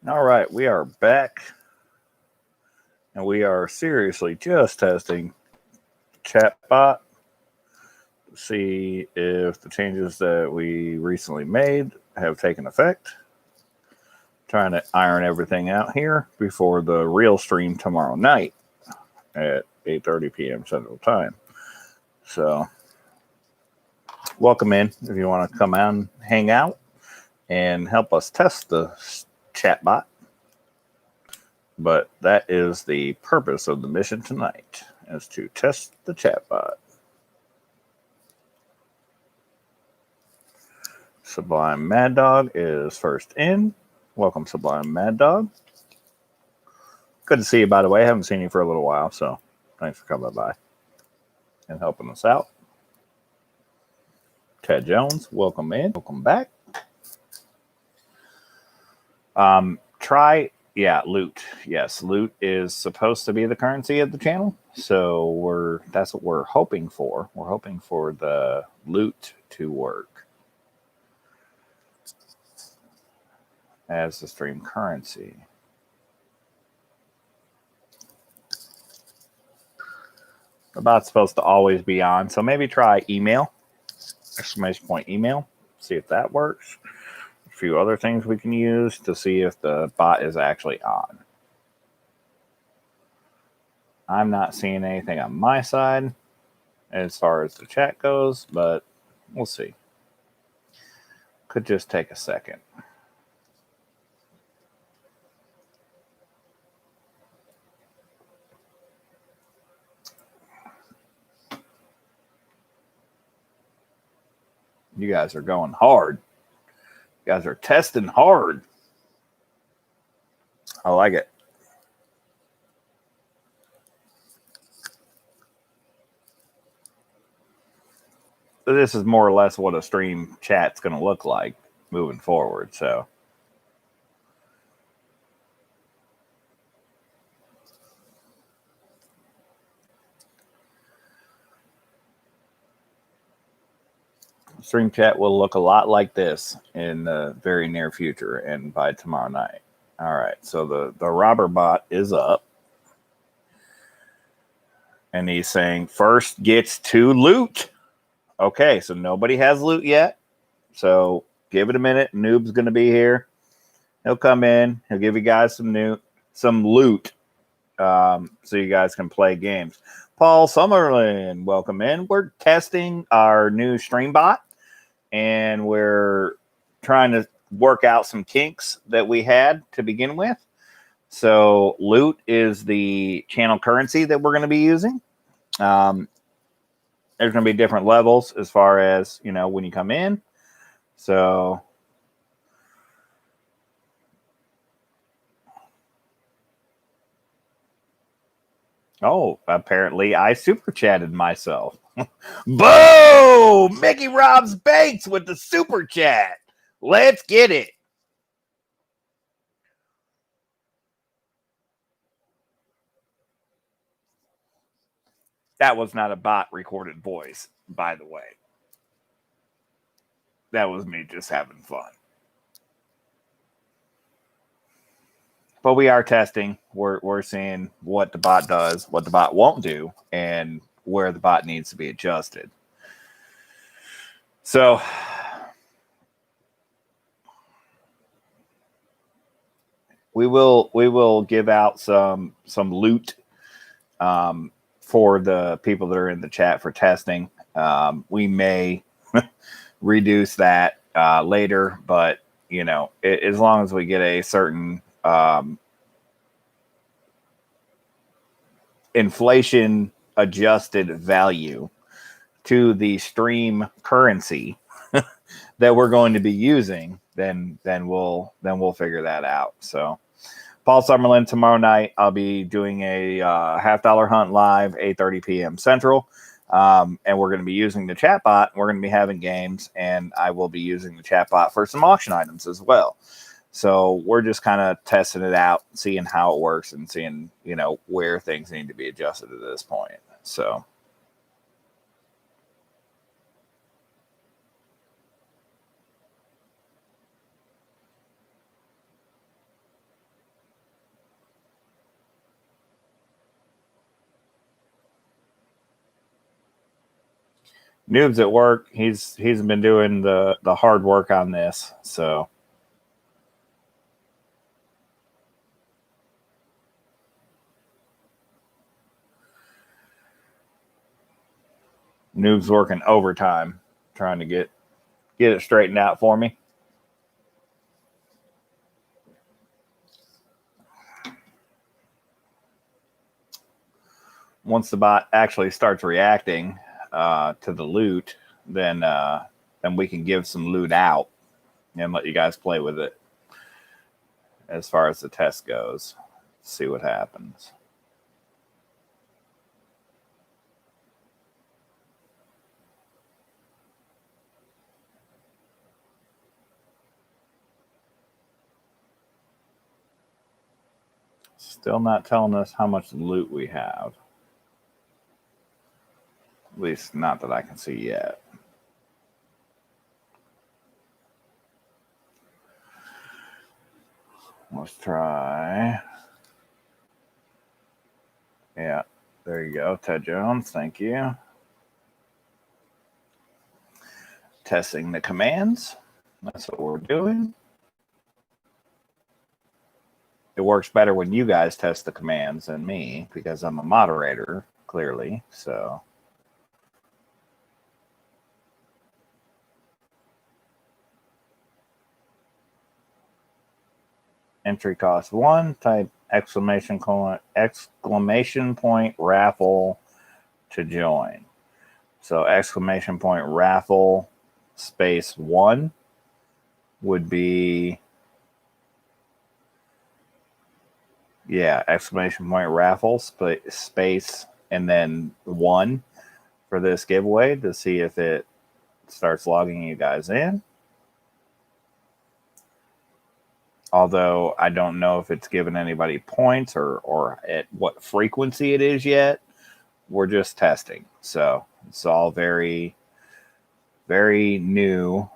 All right, we are back, and we are seriously just testing chatbot to see if the changes that we recently made have taken effect. Trying to iron everything out here before the real stream tomorrow night at 8:30 p.m. Central Time. So, welcome in if you want to come out and hang out and help us test the chatbot. But that is the purpose of the mission tonight, is to test the chatbot. Sublime Mad Dog is first in. Welcome, Sublime Mad Dog. Good to see you, by the way. I haven't seen you for a little while, so thanks for coming by and helping us out. Ted Jones, welcome in. Welcome back. Loot. Yes, loot is supposed to be the currency of the channel, so that's what we're hoping for. We're hoping for the loot to work as the stream currency. The bot's supposed to always be on, so maybe try email, !email, see if that works. A few other things we can use to see if the bot is actually on. I'm not seeing anything on my side as far as the chat goes, but we'll see. Could just take a second. You guys are going hard. You guys are testing hard. I like it. So this is more or less what a stream chat's going to look like moving forward. So stream chat will look a lot like this in the very near future and by tomorrow night. All right, so the robber bot is up. And he's saying first gets to loot. Okay, so nobody has loot yet. So give it a minute. Noob's going to be here. He'll come in. He'll give you guys some loot so you guys can play games. Paul Summerlin, welcome in. We're testing our new stream bot, and we're trying to work out some kinks that we had to begin with. So loot is the channel currency that we're going to be using. There's going to be different levels as far as, when you come in. So apparently I super chatted myself. Boom! Mickey Robs Banks with the super chat. Let's get it. That was not a bot recorded voice, by the way. That was me just having fun. But we are testing. We're seeing what the bot does, what the bot won't do, and where the bot needs to be adjusted. So we will give out some loot for the people that are in the chat for testing. We may reduce that later, but as long as we get a certain inflation adjusted value to the stream currency that we're going to be using, then we'll figure that out. So Paul Summerlin, tomorrow night I'll be doing a $50 hunt live, 8:30 p.m. Central. And we're going to be using the chatbot. We're going to be having games, and I will be using the chatbot for some auction items as well. So we're just kind of testing it out, seeing how it works, and seeing, where things need to be adjusted at this point. So Noob's at work. He's been doing the hard work on this, so. Noob's working overtime trying to get it straightened out for me. Once the bot actually starts reacting to the loot, then we can give some loot out and let you guys play with it as far as the test goes. See what happens. Still not telling us how much loot we have. At least not that I can see yet. Let's try. Yeah, there you go. Ted Jones, thank you. Testing the commands. That's what we're doing. It works better when you guys test the commands than me because I'm a moderator, clearly. So. Entry cost 1. Type exclamation point raffle to join. So exclamation point raffle space 1 would be, yeah, exclamation point raffle space and then 1 for this giveaway to see if it starts logging you guys in. Although I don't know if it's given anybody points or at what frequency it is yet. We're just testing. So it's all very, very new.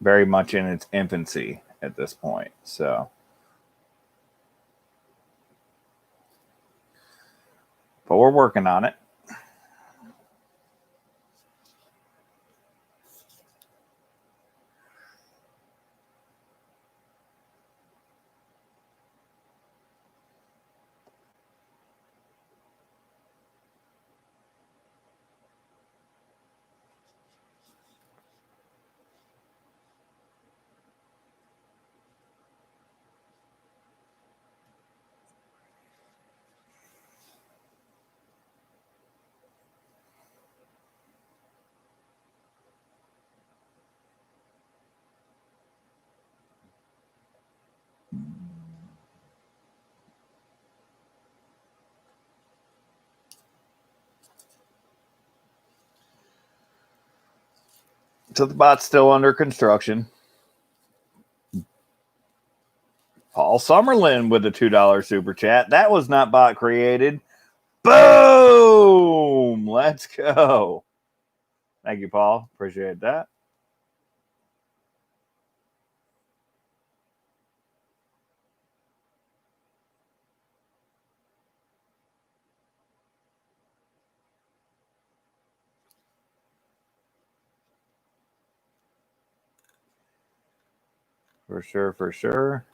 Very much in its infancy at this point. So. But we're working on it. So the bot's still under construction. Paul Summerlin with a $2 super chat. That was not bot created. Boom! Let's go. Thank you, Paul. Appreciate that. For sure, for sure.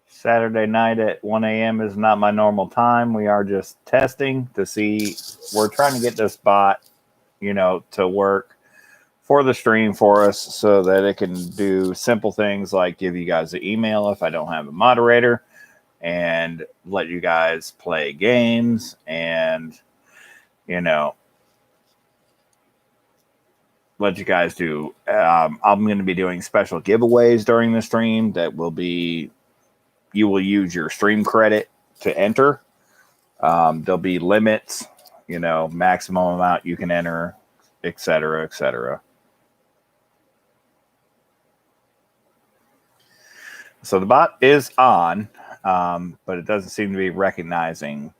Saturday night at 1 a.m. is not my normal time. We are just testing to see. We're trying to get this bot, to work for the stream for us so that it can do simple things like give you guys an email if I don't have a moderator and let you guys play games and, let you guys do. I'm going to be doing special giveaways during the stream that will be, you will use your stream credit to enter. There'll be limits, maximum amount you can enter, et cetera, et cetera. So the bot is on, but it doesn't seem to be recognizing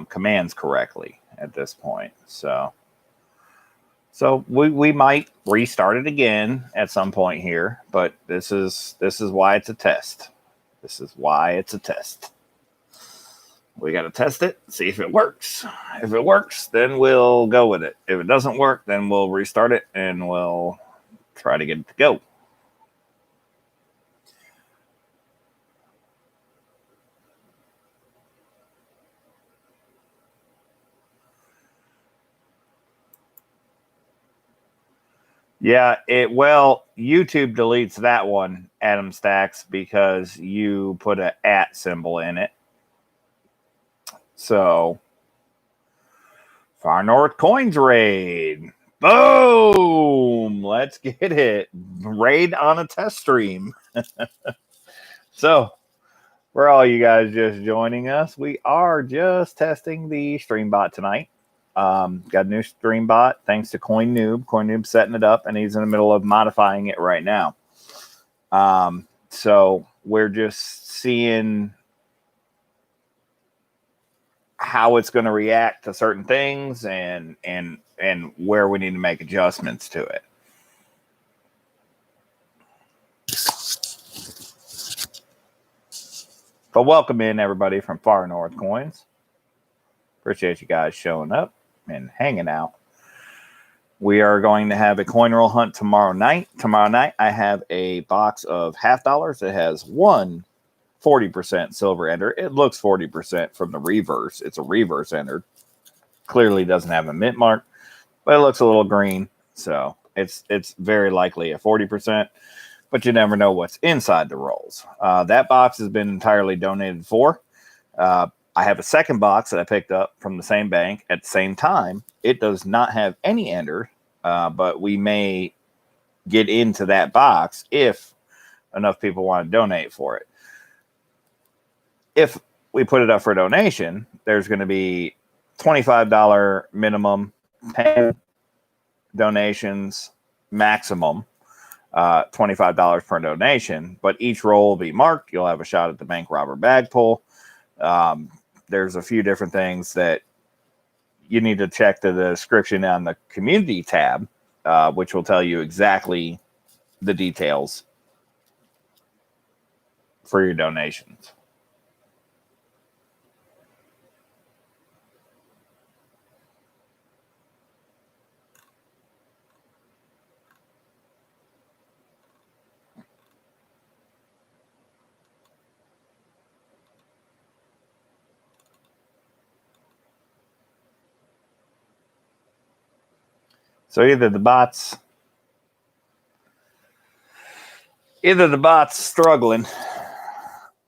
commands correctly at this point. So we might restart it again at some point here, but this is why it's a test. This is why it's a test. we got to test it, see if it works. If it works, then we'll go with it. If it doesn't work, then we'll restart it and we'll try to get it to go. Yeah, YouTube deletes that one, Adam Stacks, because you put an @ symbol in it. So, Far North Coins raid. Boom! Let's get it. Raid on a test stream. So, for all you guys just joining us, we are just testing the stream bot tonight. Got a new stream bot thanks to Coin Noob. Coin Noob's setting it up, and he's in the middle of modifying it right now. So we're just seeing how it's going to react to certain things and where we need to make adjustments to it. But welcome in everybody from Far North Coins. Appreciate you guys showing up and hanging out. We are going to have a coin roll hunt tomorrow night. Tomorrow night, I have a box of $half. It has one 40% silver ender. It looks 40% from the reverse. It's a reverse ender. Clearly doesn't have a mint mark, but it looks a little green. So it's very likely a 40%, but you never know what's inside the rolls. That box has been entirely donated for. I have a second box that I picked up from the same bank at the same time. It does not have any ender, but we may get into that box if enough people want to donate for it. If we put it up for donation, there's going to be $25 minimum, 10 donations maximum, $25 per donation, but each roll will be marked. You'll have a shot at the bank robber bag pull. There's a few different things that you need to check the description on the community tab, which will tell you exactly the details for your donations. So either the bot's struggling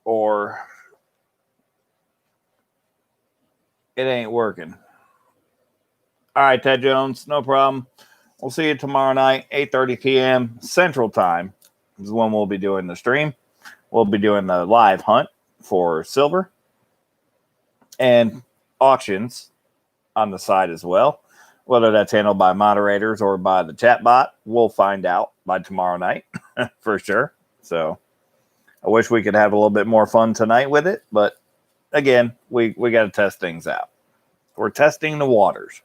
or it ain't working. All right, Ted Jones, no problem. We'll see you tomorrow night, 8:30 p.m. Central Time is when we'll be doing the stream. We'll be doing the live hunt for silver and auctions on the side as well. Whether that's handled by moderators or by the chat bot, we'll find out by tomorrow night for sure. So I wish we could have a little bit more fun tonight with it. But again, we got to test things out. We're testing the waters.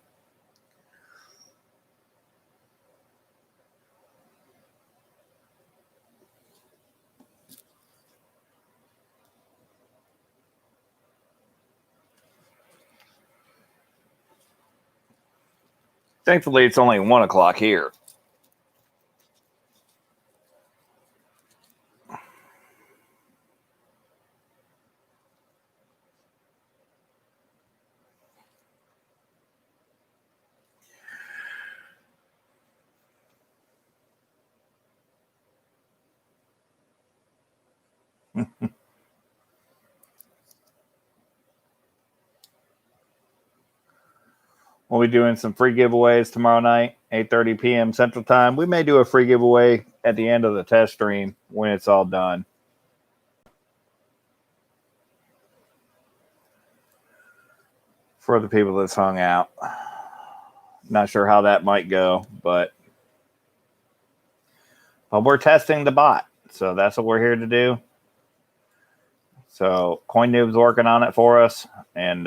Thankfully, it's only 1 o'clock here. We'll be doing some free giveaways tomorrow night, 8:30 p.m. Central Time. We may do a free giveaway at the end of the test stream when it's all done. For the people that's hung out. Not sure how that might go, but we're testing the bot. So that's what we're here to do. So Coin Noob's working on it for us. And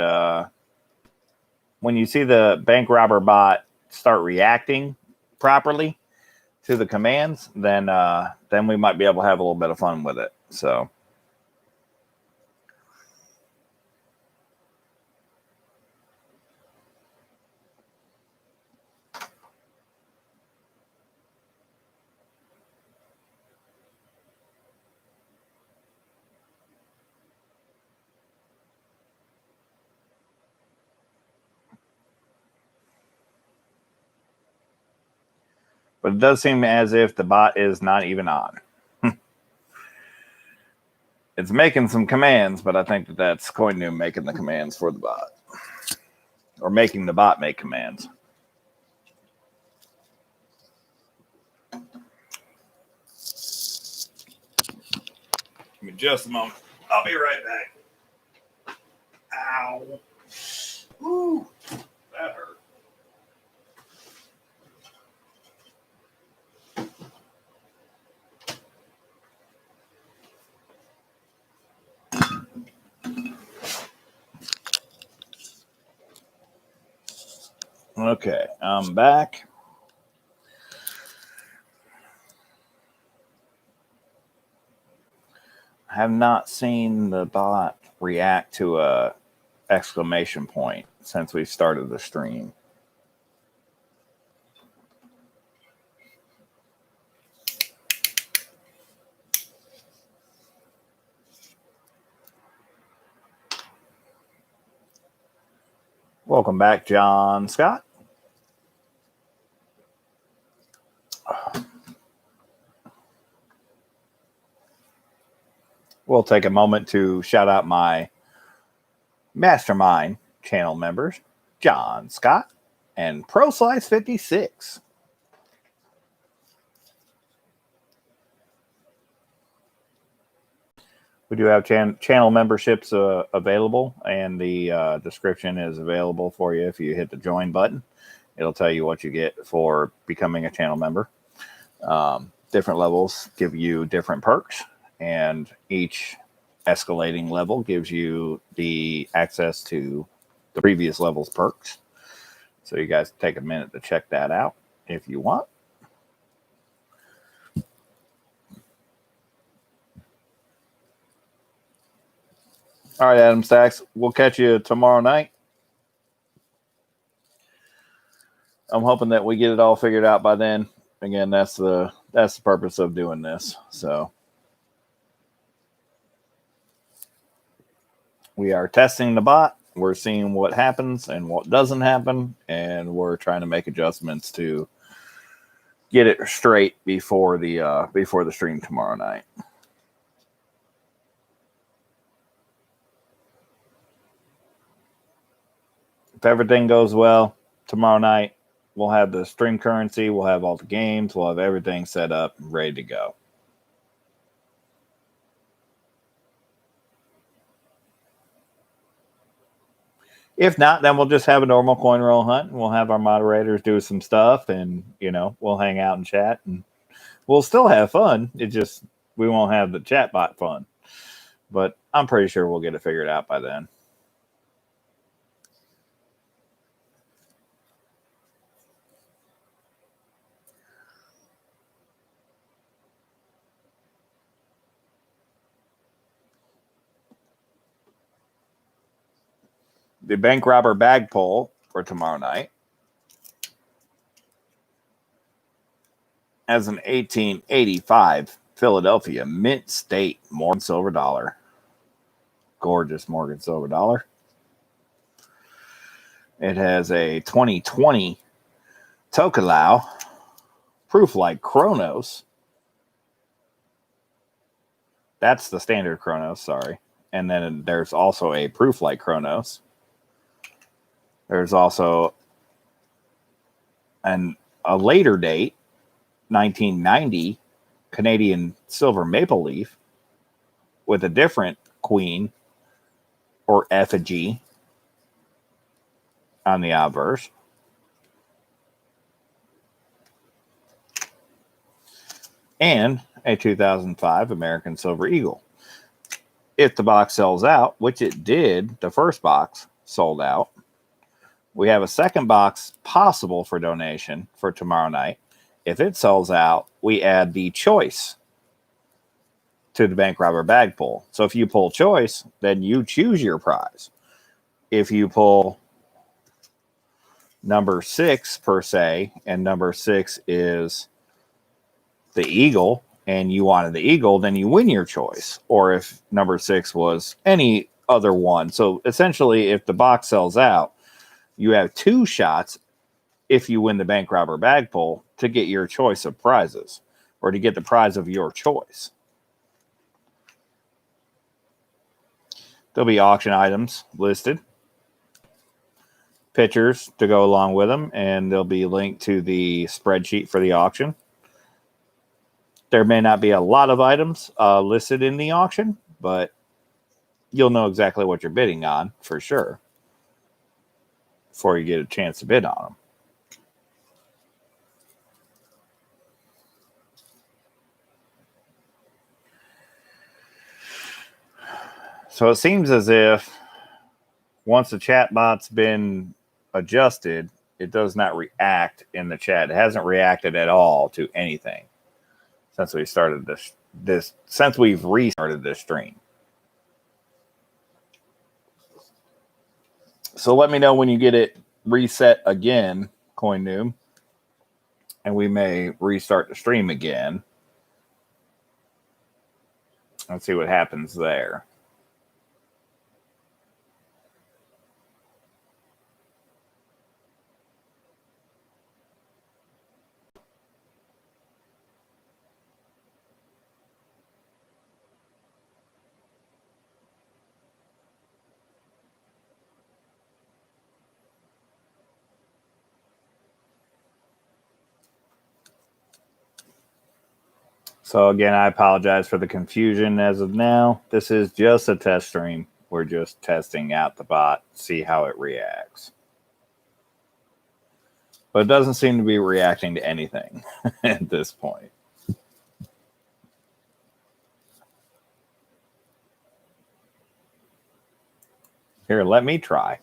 when you see the bank robber bot start reacting properly to the commands, then we might be able to have a little bit of fun with it. So But it does seem as if the bot is not even on. It's making some commands, but I think that that's Coin making the commands for the bot. Or making the bot make commands. Give me just a moment. I'll be right back. Ow. Ooh, that hurt. Okay, I'm back. I have not seen the bot react to a exclamation point since we started the stream. Welcome back, John Scott. We'll take a moment to shout out my Mastermind channel members, John Scott and ProSlice56. We do have channel memberships available, and the description is available for you. If you hit the join button, it'll tell you what you get for becoming a channel member. Different levels give you different perks, and each escalating level gives you the access to the previous level's perks. So you guys take a minute to check that out if you want. All right, Adam Stacks, we'll catch you tomorrow night. I'm hoping that we get it all figured out by then. Again, that's the purpose of doing this. So we are testing the bot. We're seeing what happens and what doesn't happen, and we're trying to make adjustments to get it straight before the stream tomorrow night. If everything goes well, tomorrow night we'll have the stream currency, we'll have all the games, we'll have everything set up and ready to go. If not, then we'll just have a normal coin roll hunt, and we'll have our moderators do some stuff, and we'll hang out and chat, and we'll still have fun. It just we won't have the chat bot fun. But I'm pretty sure we'll get it figured out by then. The bank robber bag pull for tomorrow night as an 1885 Philadelphia Mint State Morgan Silver Dollar. Gorgeous Morgan Silver Dollar. It has a 2020 Tokelau proof like Chronos. That's the standard Chronos, sorry. And then there's also a proof like Chronos. There's also a later date, 1990 Canadian silver maple leaf with a different queen or effigy on the obverse. And a 2005 American Silver Eagle. If the box sells out, which it did, the first box sold out. We have a second box possible for donation for tomorrow night. If it sells out, we add the choice to the bank robber bag pull. So if you pull choice, then you choose your prize. If you pull number 6 per se, and number 6 is the eagle, and you wanted the eagle, then you win your choice. Or if number 6 was any other one. So essentially, if the box sells out, you have 2 shots if you win the bank robber bag pull, to get your choice of prizes or to get the prize of your choice. There'll be auction items listed, pictures to go along with them, and they'll be linked to the spreadsheet for the auction. There may not be a lot of items listed in the auction, but you'll know exactly what you're bidding on for sure before you get a chance to bid on them. So it seems as if once the chat bot's been adjusted, it does not react in the chat. It hasn't reacted at all to anything since we started since we've restarted this stream. So let me know when you get it reset again, Coin Noob, and we may restart the stream again. Let's see what happens there. So again, I apologize for the confusion as of now. This is just a test stream. We're just testing out the bot, see how it reacts. But it doesn't seem to be reacting to anything at this point. Here, let me try.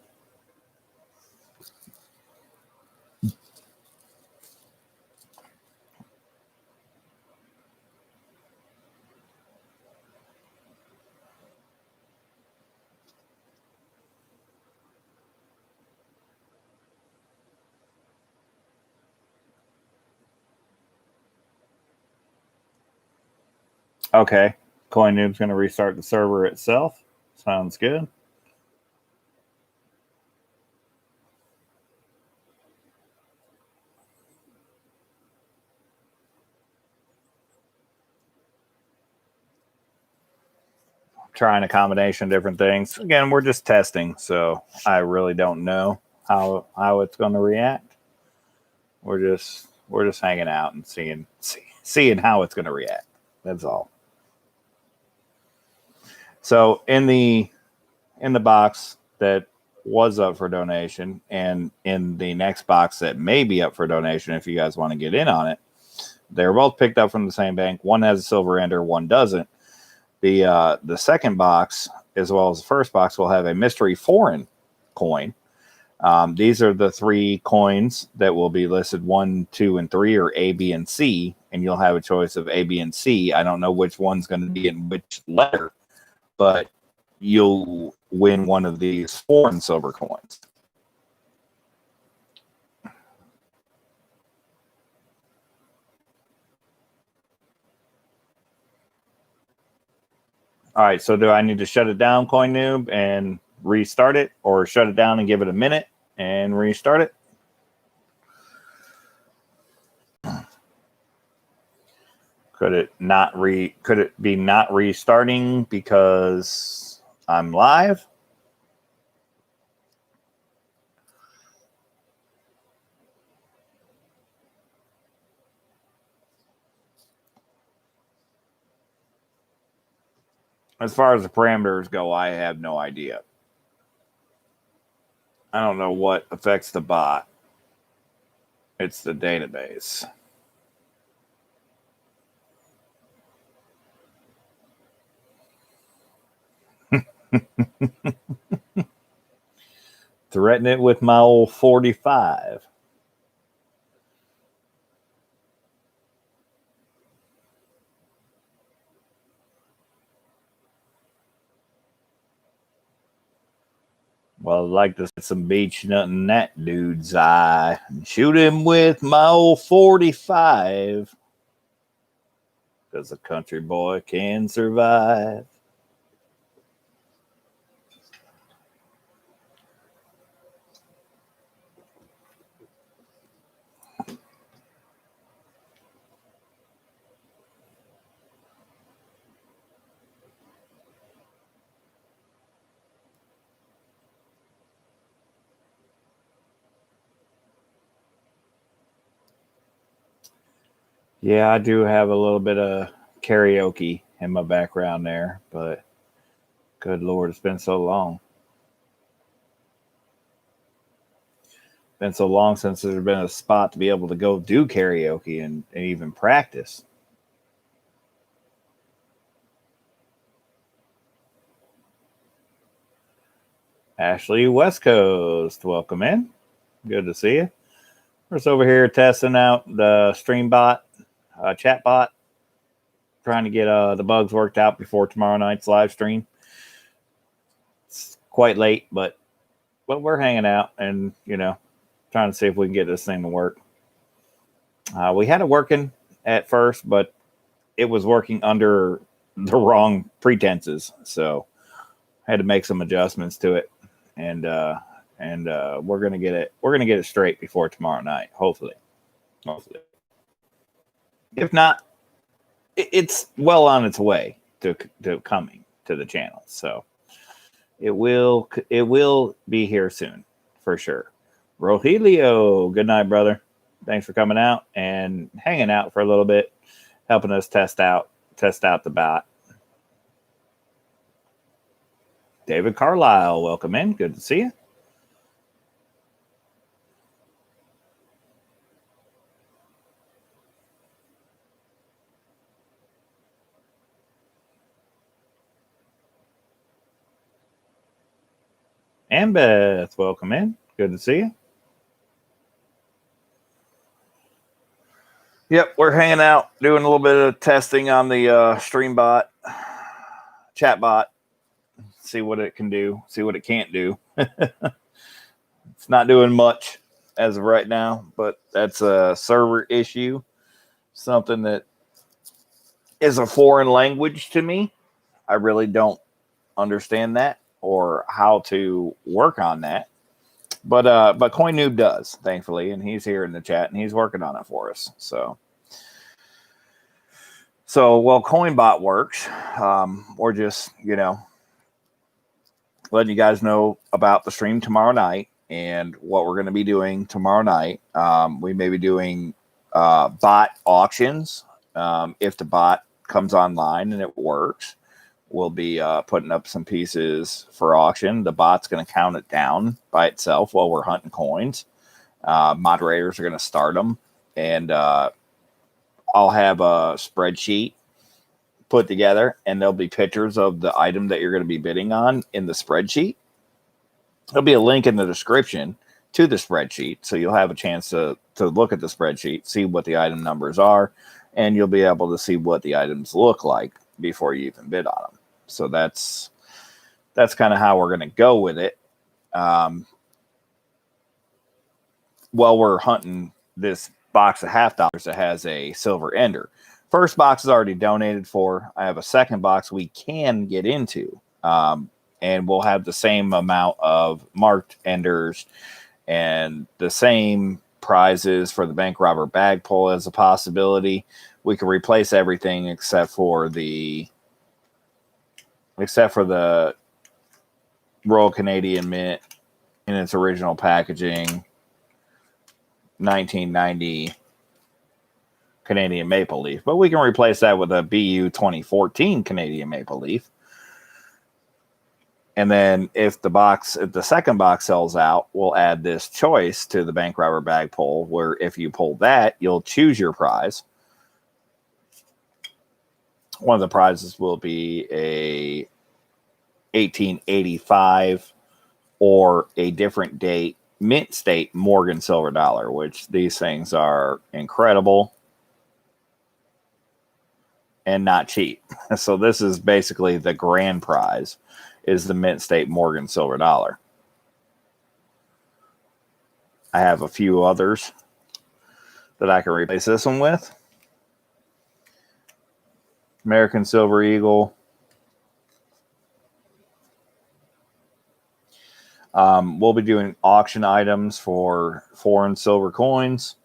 Okay, CoinNoob's going to restart the server itself. Sounds good. Trying a combination of different things. Again, we're just testing, so I really don't know how it's going to react. We're just hanging out and seeing how it's going to react. That's all. So in the box that was up for donation, and in the next box that may be up for donation, if you guys want to get in on it, they're both picked up from the same bank. One has a silver ender, one doesn't. The second box, as well as the first box, will have a mystery foreign coin. These are the 3 coins that will be listed 1, 2, and 3, or A, B, and C, and you'll have a choice of A, B, and C. I don't know which one's going to be in which letter, but you'll win one of these foreign silver coins. All right, so do I need to shut it down, CoinNoob, and restart it, or shut it down and give it a minute and restart it? Could it be not restarting because I'm live? As far as the parameters go, I have no idea. I don't know what affects the bot. It's the database. Threaten it with my old 45. Well, I'd like to see some beach nut in that dude's eye and shoot him with my old 45. Because a country boy can survive. Yeah, I do have a little bit of karaoke in my background there, but good Lord, it's been so long. Been so long since there's been a spot to be able to go do karaoke and even practice. Ashley West Coast, welcome in. Good to see you. We're just over here testing out the StreamBot chatbot, trying to get the bugs worked out before tomorrow night's live stream. It's quite late, but we're hanging out and trying to see if we can get this thing to work. We had it working at first, but it was working under the wrong pretenses, so I had to make some adjustments to it, and we're gonna get it straight before tomorrow night, hopefully. If not, it's well on its way to coming to the channel, so it will be here soon for sure. Rogelio, good night, brother. Thanks for coming out and hanging out for a little bit, helping us test out the bot. David Carlisle, welcome in. Good to see you. And Beth, welcome in. Good to see you. Yep, we're hanging out, doing a little bit of testing on the StreamBot chatbot. See what it can do, see what it can't do. It's not doing much as of right now, but that's a server issue, something that is a foreign language to me. I really don't understand that or how to work on that. But CoinNoob does, thankfully, and he's here in the chat and he's working on it for us. So while CoinBot works, we're just letting you guys know about the stream tomorrow night and what we're going to be doing tomorrow night. We may be doing bot auctions. If the bot comes online and it works, we'll be putting up some pieces for auction. The bot's going to count it down by itself while we're hunting coins. Moderators are going to start them, and I'll have a spreadsheet put together, and there'll be pictures of the item that you're going to be bidding on in the spreadsheet. There'll be a link in the description to the spreadsheet, so you'll have a chance to look at the spreadsheet, see what the item numbers are, and you'll be able to see what the items look like before you even bid on them. So that's kind of how we're going to go with it. While we're hunting this box of $50 that has a silver ender. First box is already donated for. I have a second box we can get into. And we'll have the same amount of marked enders and the same prizes for the bank robber bag pull as a possibility. We can replace everything except for the Royal Canadian Mint in its original packaging, 1990 Canadian Maple Leaf. But we can replace that with a BU 2014 Canadian Maple Leaf. And then if the second box sells out, we'll add this choice to the bank robber bag pull, where if you pull that, you'll choose your prize. One of the prizes will be a 1885 or a different date mint state Morgan silver dollar, which these things are incredible and not cheap. So this is basically the grand prize, is the mint state Morgan silver dollar. I have a few others that I can replace this one with. American Silver Eagle. We'll be doing auction items for foreign silver coins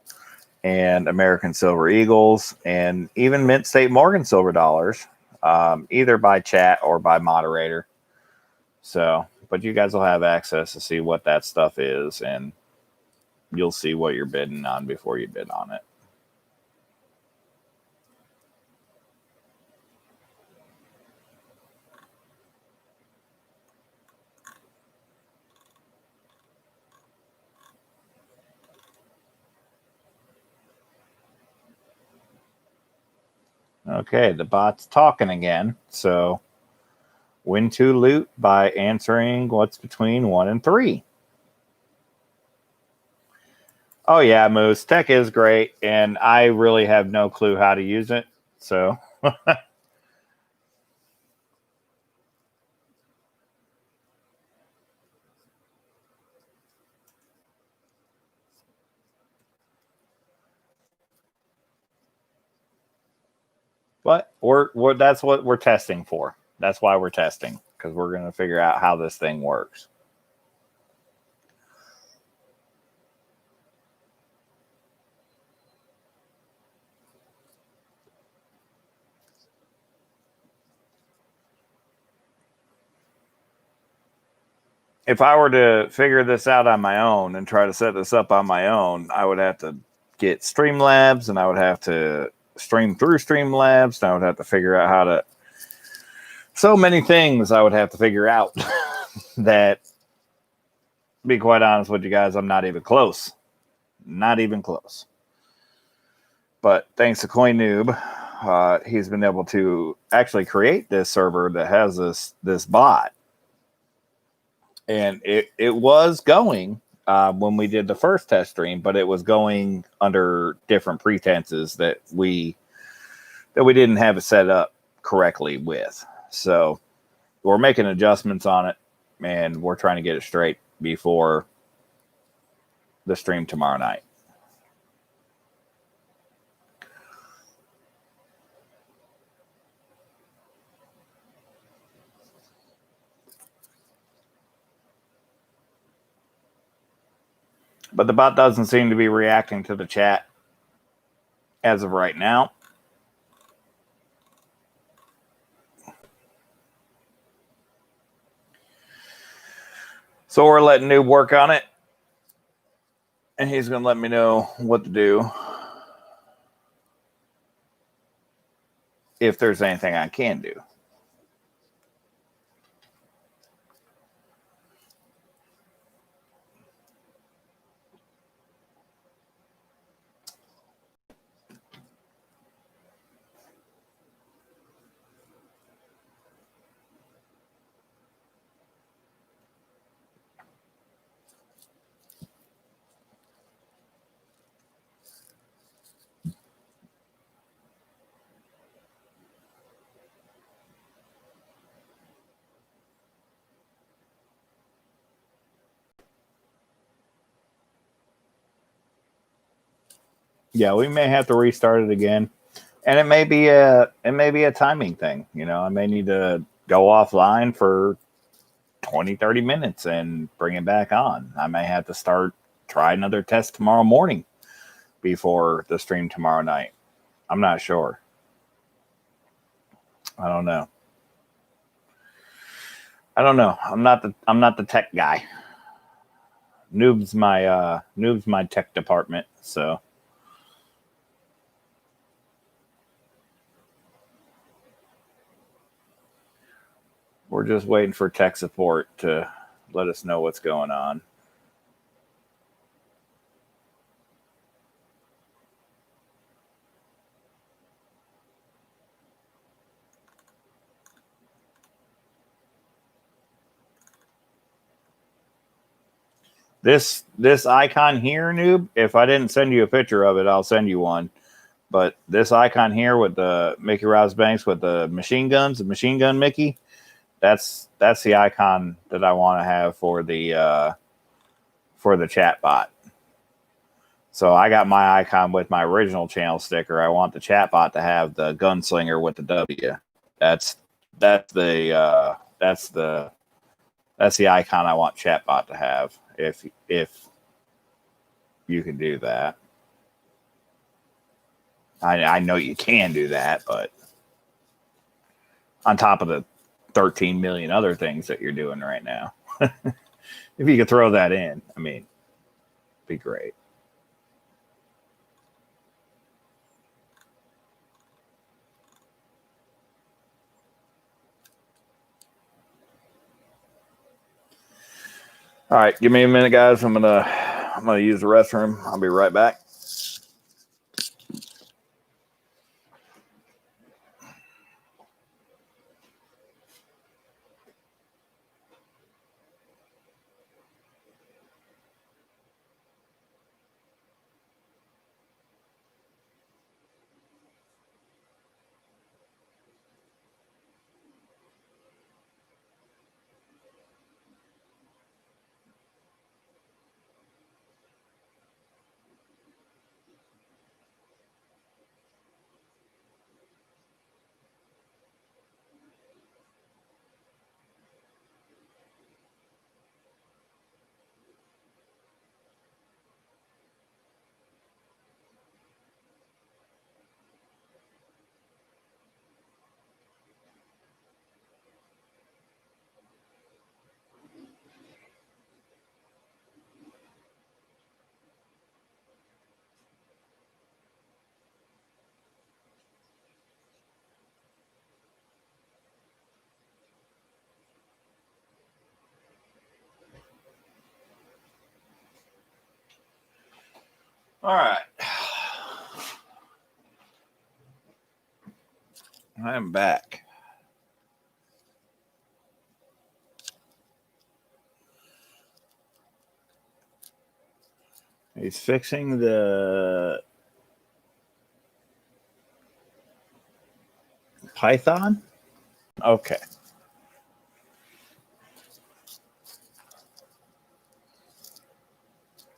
and American Silver Eagles and even mint state Morgan silver dollars, either by chat or by moderator. So, but you guys will have access to see what that stuff is, and you'll see what you're bidding on before you bid on it. Okay, the bot's talking again. So win 2 loot by answering what's between 1 and 3. Oh yeah, Moose. Tech is great, and I really have no clue how to use it. So but we're that's what we're testing for. That's why we're testing, because we're going to figure out how this thing works. If I were to figure this out on my own and try to set this up on my own, I would have to get Streamlabs, and I would have to stream through Streamlabs, and I would have to figure out how to. So many things I would have to figure out that, to be quite honest with you guys, I'm not even close. Not even close. But thanks to CoinNoob, he's been able to actually create this server that has this bot. And it was going when we did the first test stream, but it was going under different pretenses that we didn't have it set up correctly with. So we're making adjustments on it, and we're trying to get it straight before the stream tomorrow night. But the bot doesn't seem to be reacting to the chat as of right now. So we're letting Noob work on it, and he's going to let me know what to do if there's anything I can do. Yeah, we may have to restart it again. And it may be a timing thing. You know, I may need to go offline for 20, 30 minutes and bring it back on. I may have to try another test tomorrow morning before the stream tomorrow night. I'm not sure. I don't know. I'm not the tech guy. Noob's my tech department, so we're just waiting for tech support to let us know what's going on. This icon here, Noob, if I didn't send you a picture of it, I'll send you one. But this icon here with the Mickey Rouse Banks with the machine guns, the machine gun Mickey, that's the icon that I want to have for the chat bot. So I got my icon with my original channel sticker. I want the chat bot to have the gunslinger with the W. That's the icon I want chatbot to have. If you can do that, I know you can do that, but on top of the 13 million other things that you're doing right now, if you could throw that in, I mean, it'd be great. All right, give me a minute, guys. I'm gonna use the restroom. I'll be right back. All right. I'm back. He's fixing the Python? Okay.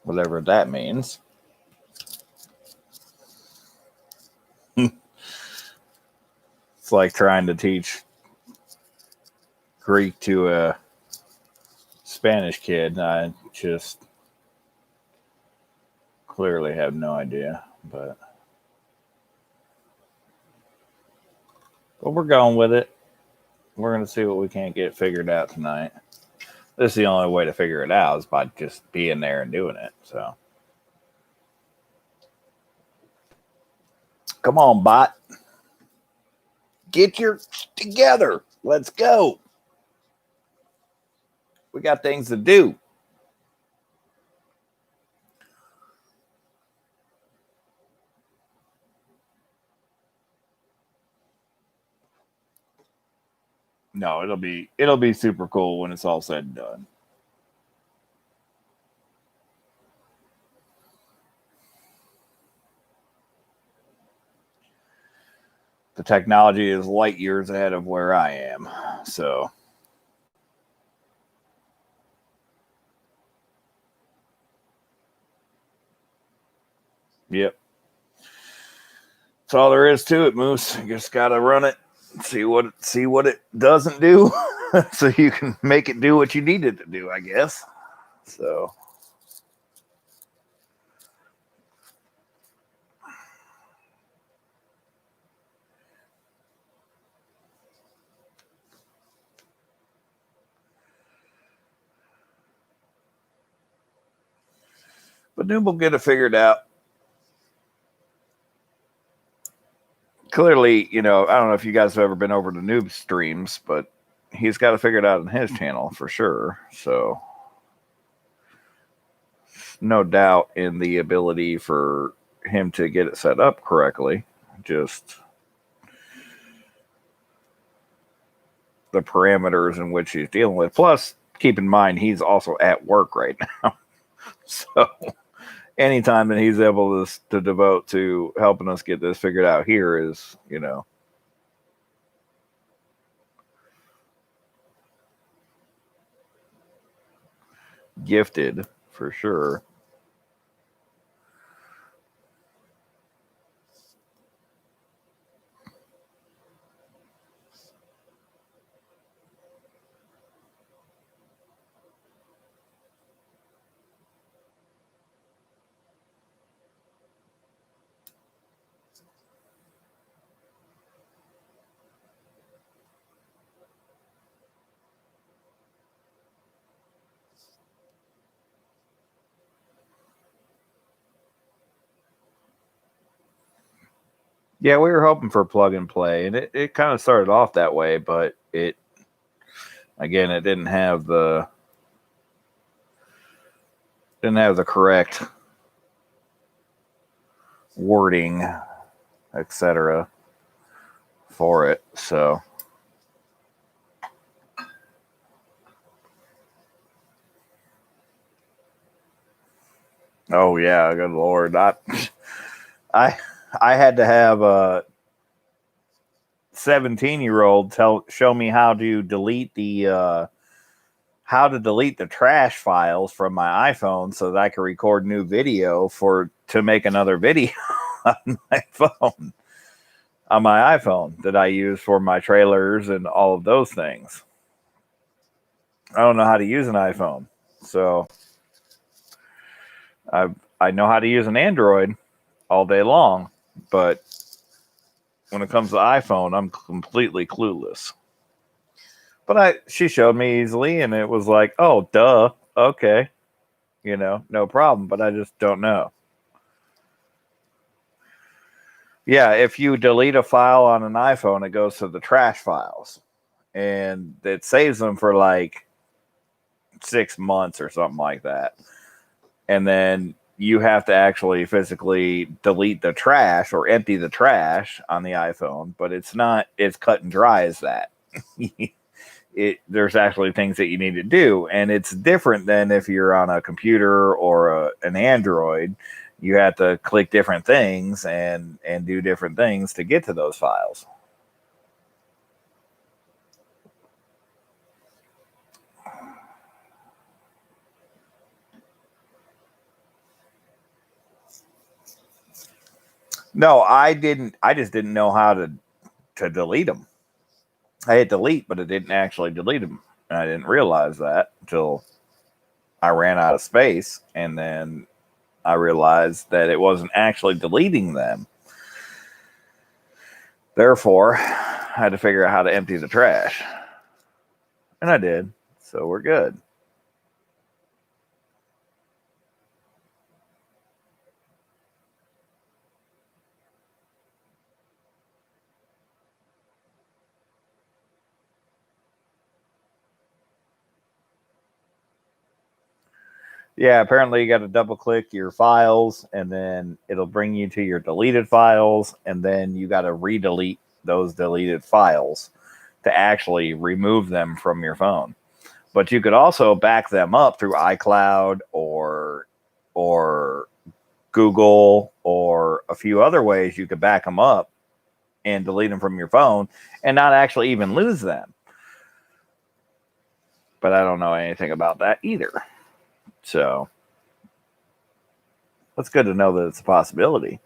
Whatever that means. It's like trying to teach Greek to a Spanish kid. I just clearly have no idea, but we're going with it. We're going to see what we can't get figured out tonight. This is the only way to figure it out is by just being there and doing it. So, come on, bot. Get your together. Let's go. We got things to do. No, it'll be super cool when it's all said and done. The technology is light years ahead of where I am. So, yep. That's all there is to it, Moose. You just gotta run it, see what it doesn't do, so you can make it do what you need it to do, I guess. So, but then we'll get it figured out. Clearly, I don't know if you guys have ever been over to Noob streams, but he's got to figure it out on his channel for sure. So, no doubt in the ability for him to get it set up correctly. Just the parameters in which he's dealing with. Plus, keep in mind, he's also at work right now. So, anytime that he's able to devote to helping us get this figured out here is, gifted for sure. Yeah, we were hoping for plug and play, and it kind of started off that way, but it didn't have the correct wording, etc. for it. So, oh yeah, good lord, I had to have a 17-year-old show me how to delete the trash files from my iPhone so that I could record new video to make another video on my phone, on my iPhone that I use for my trailers and all of those things. I don't know how to use an iPhone, so I know how to use an Android all day long, but when it comes to iPhone, I'm completely clueless. But she showed me easily, and it was like, oh, duh, okay, no problem. But I just don't know. Yeah, if you delete a file on an iPhone, it goes to the trash files, and it saves them for like 6 months or something like that. And then you have to actually physically delete the trash or empty the trash on the iPhone, but it's not as cut and dry as that. There's actually things that you need to do, and it's different than if you're on a computer or an Android. You have to click different things and do different things to get to those files. No, I didn't. I just didn't know how to delete them. I hit delete, but it didn't actually delete them, and I didn't realize that until I ran out of space, and then I realized that it wasn't actually deleting them. Therefore, I had to figure out how to empty the trash, and I did. So we're good. Yeah, apparently you got to double click your files and then it'll bring you to your deleted files, and then you got to redelete those deleted files to actually remove them from your phone. But you could also back them up through iCloud or Google or a few other ways you could back them up and delete them from your phone and not actually even lose them. But I don't know anything about that either. So it's good to know that it's a possibility.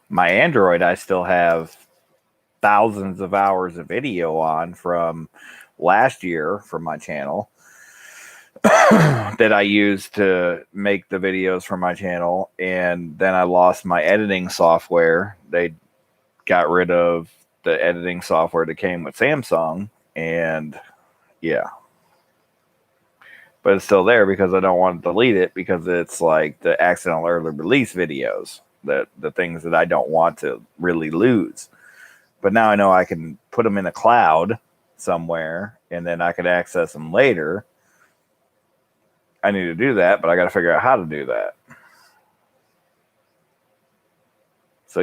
My Android, I still have thousands of hours of video on from last year from my channel that I used to make the videos for my channel. And then I lost my editing software. They got rid of the editing software that came with Samsung. And yeah. But it's still there because I don't want to delete it, because it's like the accidental early release videos, the things that I don't want to really lose. But now I know I can put them in a cloud somewhere and then I can access them later. I need to do that, but I got to figure out how to do that. So,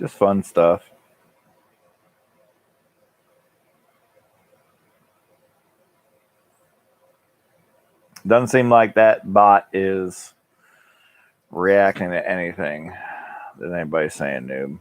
just fun stuff. Doesn't seem like that bot is reacting to anything that anybody's saying, noob.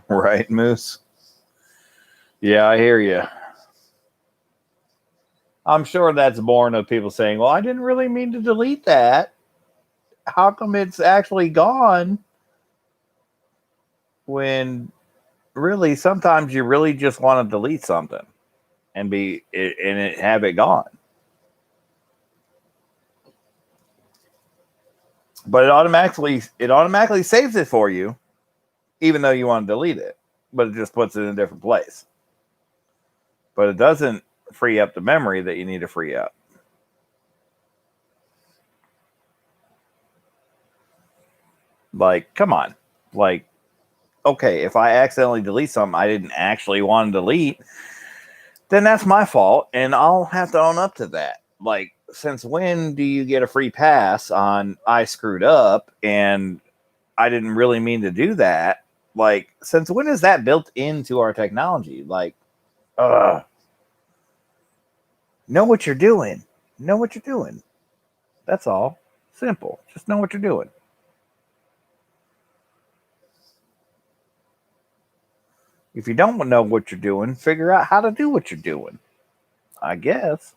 Right, Moose? Yeah, I hear you. I'm sure that's born of people saying, well, I didn't really mean to delete that. How come it's actually gone? When really, sometimes you really just want to delete something and have it gone. But it automatically saves it for you, even though you want to delete it. But it just puts it in a different place. But it doesn't free up the memory that you need to free up. Like, come on. Like, okay, if I accidentally delete something I didn't actually want to delete, then that's my fault, and I'll have to own up to that. Like, since when do you get a free pass on I screwed up and I didn't really mean to do that? Like, since when is that built into our technology? Like, Know what you're doing. Know what you're doing. That's all. Simple. Just know what you're doing. If you don't know what you're doing, figure out how to do what you're doing. I guess.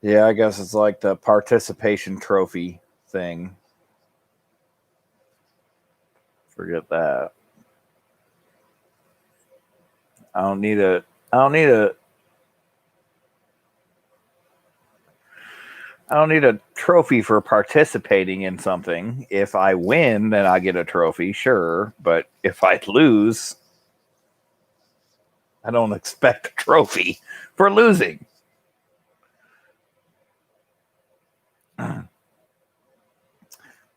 Yeah, I guess it's like the participation trophy thing. Forget that. I don't need a I don't need a I don't need a trophy for participating in something. If I win, then I get a trophy, sure. But if I lose, I don't expect a trophy for losing.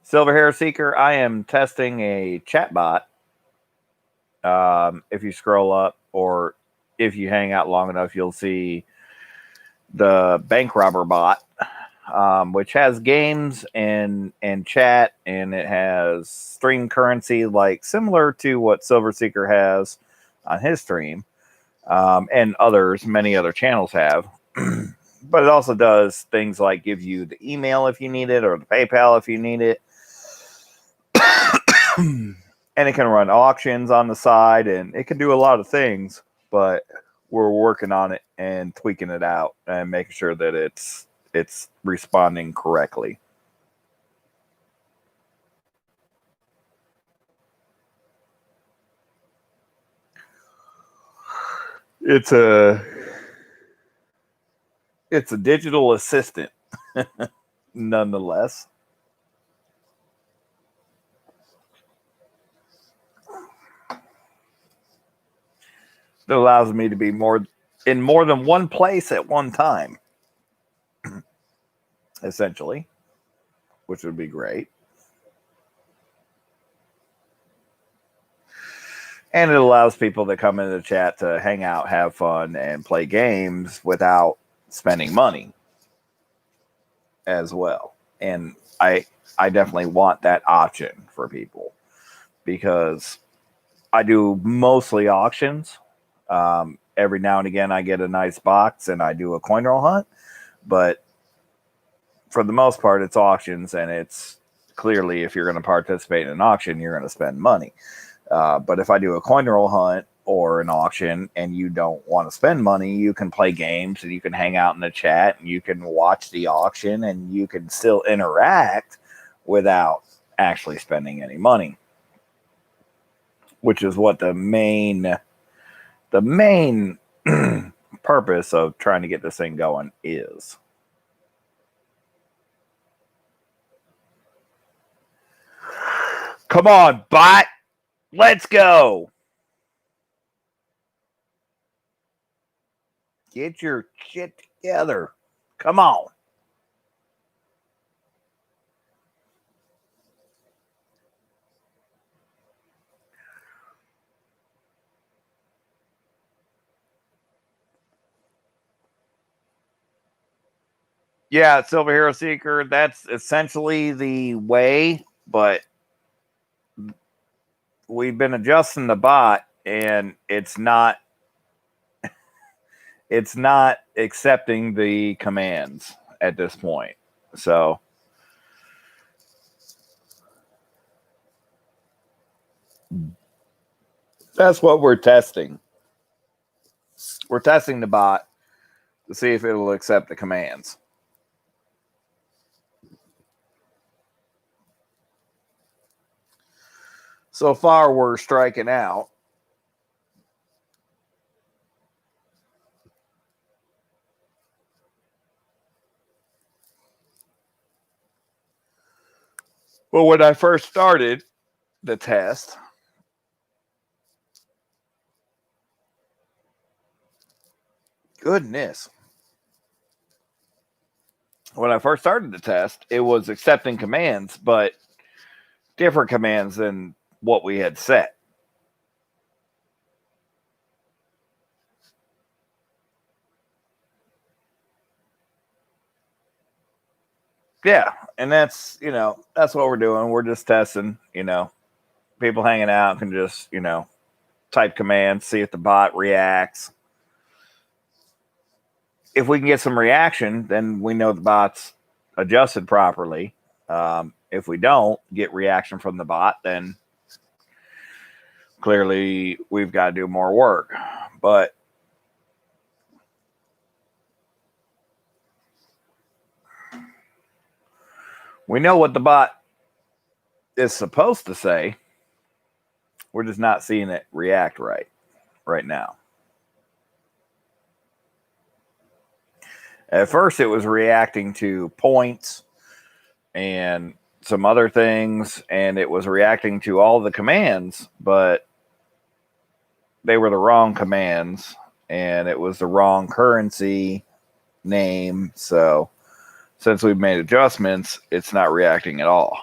Silver Hair Seeker, I am testing a chatbot. If you scroll up or if you hang out long enough, you'll see the bank robber bot, which has games and chat, and it has stream currency, like similar to what Silver Seeker has on his stream, and many other channels have. But it also does things like give you the email if you need it, or the PayPal if you need it. And it can run auctions on the side, and it can do a lot of things, but we're working on it and tweaking it out and making sure that it's responding correctly. It's a digital assistant nonetheless. It allows me to be in more than one place at one time, essentially, which would be great. And it allows people that come into the chat to hang out, have fun, and play games without spending money as well. And I definitely want that option for people, because I do mostly auctions. Every now and again, I get a nice box and I do a coin roll hunt. But for the most part, it's auctions, and it's clearly, if you're going to participate in an auction, you're going to spend money. But if I do a coin roll hunt or an auction and you don't want to spend money, you can play games and you can hang out in the chat and you can watch the auction and you can still interact without actually spending any money, which is what the main purpose of trying to get this thing going is. Come on, bot. Let's go. Get your shit together. Come on. Yeah, Silver Hero Seeker, that's essentially the way, but we've been adjusting the bot and it's not accepting the commands at this point. So that's what we're testing. We're testing the bot to see if it'll accept the commands. So far, we're striking out. Well, when I first started the test, goodness. When I first started the test, it was accepting commands, but different commands than what we had set. Yeah, and that's that's what we're doing. We're just testing. People hanging out can just type commands, see if the bot reacts. If we can get some reaction, then we know the bot's adjusted properly. If we don't get reaction from the bot, then clearly we've got to do more work. But we know what the bot is supposed to say. We're just not seeing it react right now. At first, it was reacting to points and some other things, and it was reacting to all the commands, but they were the wrong commands, and it was the wrong currency name. So since we've made adjustments, it's not reacting at all.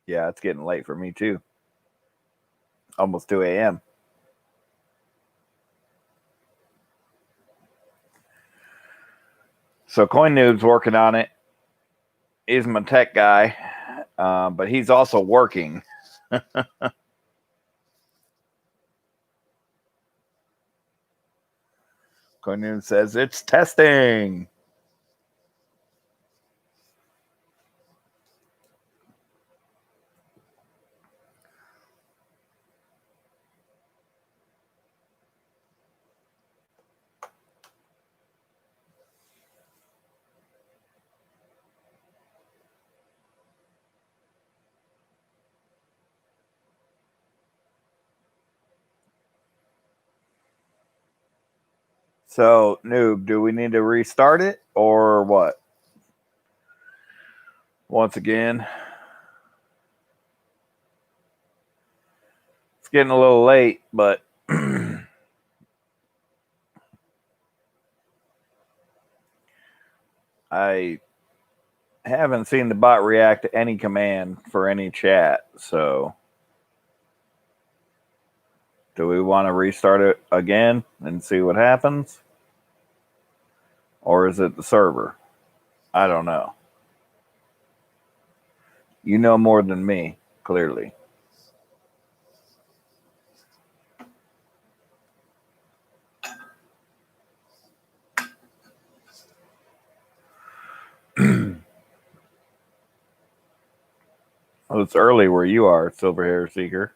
Yeah, it's getting late for me too. Almost 2 a.m. So Coin Noob's working on it. He's my tech guy, but he's also working. Coin Noob says it's testing. So, Noob, do we need to restart it or what? Once again, it's getting a little late, but I haven't seen the bot react to any command for any chat. So, do we want to restart it again and see what happens? Or is it the server? I don't know. You know more than me, clearly. Well, it's early where you are, Silver Hair Seeker.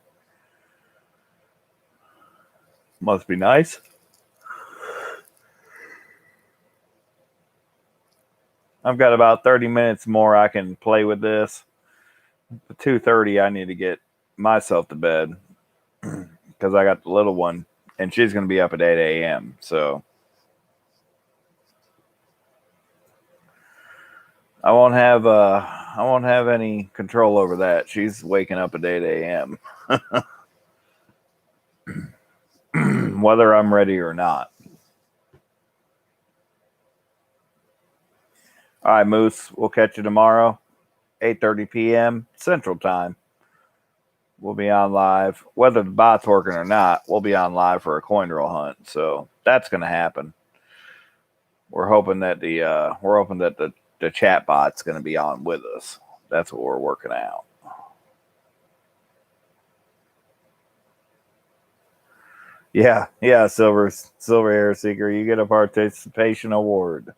Must be nice. I've got about 30 minutes more I can play with this. At 2:30, I need to get myself to bed because I got the little one, and she's going to be up at 8 a.m. So I won't have any control over that. She's waking up at 8 a.m. whether I'm ready or not. All right, Moose. We'll catch you tomorrow, 8:30 p.m. Central Time. We'll be on live, whether the bot's working or not. We'll be on live for a coin roll hunt, so that's going to happen. We're hoping that the chat bot's going to be on with us. That's what we're working out. Yeah, Silver Hair Seeker, you get a participation award.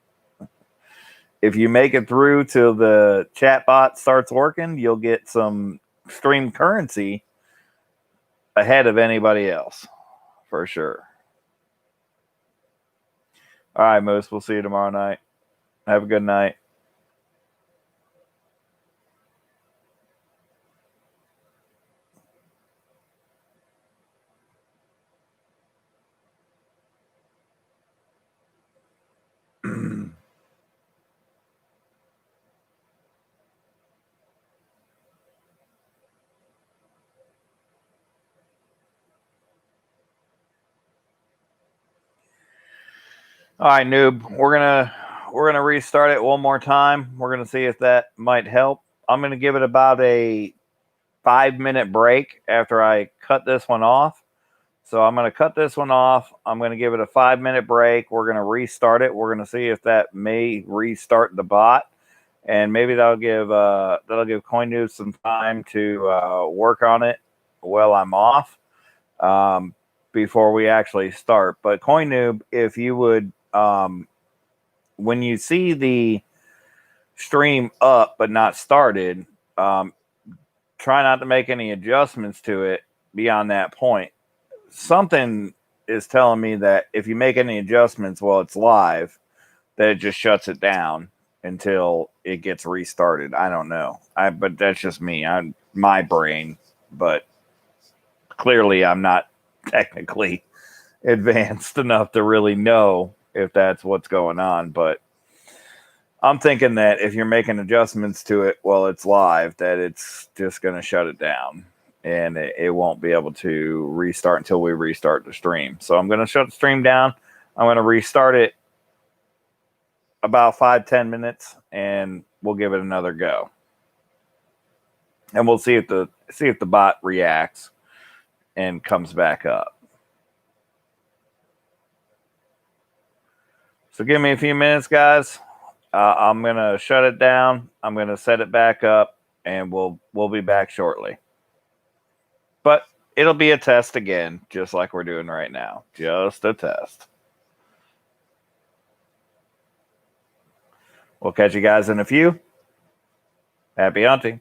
If you make it through till the chat bot starts working, you'll get some stream currency ahead of anybody else, for sure. All right, Moose, we'll see you tomorrow night. Have a good night. All right, Noob, we're gonna restart it one more time. We're gonna see if that might help. I'm gonna give it about a 5-minute break after I cut this one off. So I'm going to cut this one off. I'm going to give it a 5-minute break. We're going to restart it. We're going to see if that may restart the bot, and maybe that'll give CoinNoob some time to work on it while I'm off before we actually start. But CoinNoob, if you would, when you see the stream up but not started, try not to make any adjustments to it beyond that point. Something is telling me that if you make any adjustments while it's live, that it just shuts it down until it gets restarted. I don't know. But that's just me. I'm my brain, but clearly I'm not technically advanced enough to really know if that's what's going on. But I'm thinking that if you're making adjustments to it while it's live, that it's just going to shut it down. And it won't be able to restart until we restart the stream. So I'm going to shut the stream down. I'm going to restart it about 5-10 minutes, and we'll give it another go. And we'll see if the bot reacts and comes back up. So give me a few minutes, guys. I'm going to shut it down. I'm going to set it back up, and we'll be back shortly. But it'll be a test again, just like we're doing right now. Just a test. We'll catch you guys in a few. Happy hunting.